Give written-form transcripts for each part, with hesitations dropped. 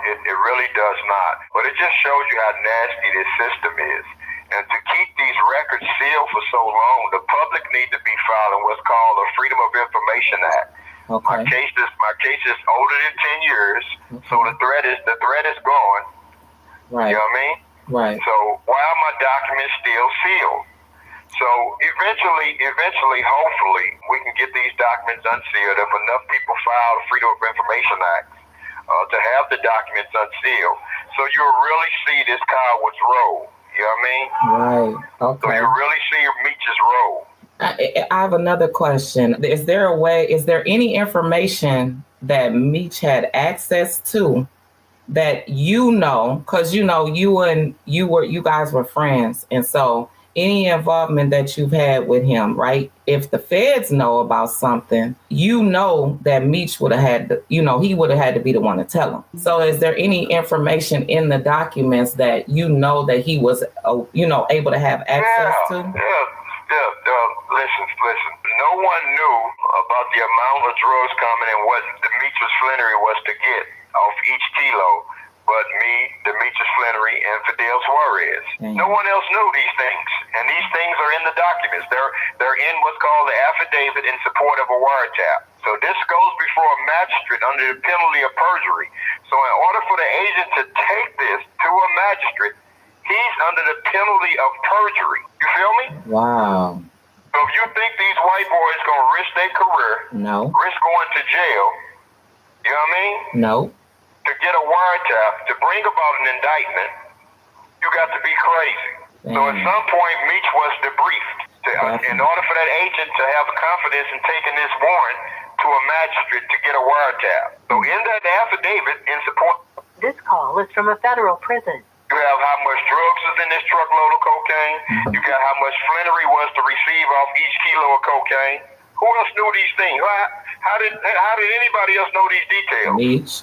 It really does not. But it just shows you how nasty this system is. And to keep these records sealed for so long, the public need to be filing what's called a Freedom of Information Act. Okay. My case is older than 10 years, so the threat is gone. Right. You know what I mean? Right. So why are my documents still sealed? So eventually, hopefully, we can get these documents unsealed if enough people file the Freedom of Information Act to have the documents unsealed. So you'll really see this Coward's roll. You know what I mean? Right. Okay. So you really see Meech's role. I have another question. Is there any information that Meech had access to that because you guys were friends, and so any involvement that you've had with him, right? If the feds know about something, that Meech would have had to, he would have had to be the one to tell them. So is there any information in the documents that that he was, able to have access to? Listen. No one knew about the amount of drugs coming and what Demetrius Flannery was to get off each kilo, but me, Demetrius Flannery, and Fidel Suarez. No one else knew these things, and these things are in the documents. They're in what's called the affidavit in support of a wiretap. So this goes before a magistrate under the penalty of perjury. So in order for the agent to take this to a magistrate, he's under the penalty of perjury. You feel me? Wow. So if you think these white boys gonna risk their career, risk going to jail, you know what I mean? No. To get a wiretap, to bring about an indictment, you got to be crazy. So at some point, Meech was debriefed. In order for that agent to have confidence in taking this warrant to a magistrate to get a wiretap. So in that affidavit in support... This call is from a federal prison. You have how much drugs is in this truckload of cocaine. You got how much Flannery was to receive off each kilo of cocaine. Who else knew these things? How did anybody else know these details? Meech.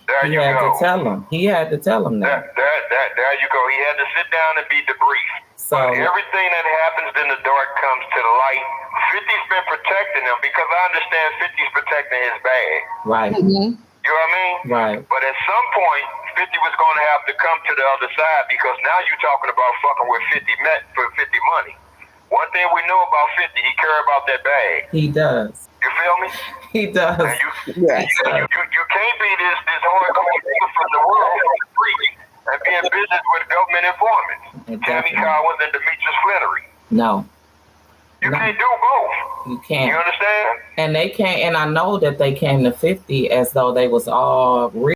There you go. He had to tell him that. There you go. He had to sit down and be debriefed. So but everything that happens in the dark comes to the light. 50's been protecting him because I understand 50's protecting his bag. Right. Mm-hmm. You know what I mean? Right. But at some point, 50 was going to have to come to the other side because now you're talking about fucking with 50 for 50 money. One thing we know about 50, he care about that bag. He does. You feel me? He does. And you can't be this hardcore nigga from the world and be in business with government informants. Tammy Collins and Demetrius Flannery. No. You can't do both. You can't. You understand? And they can't. And I know that they came to 50 as though they was all real.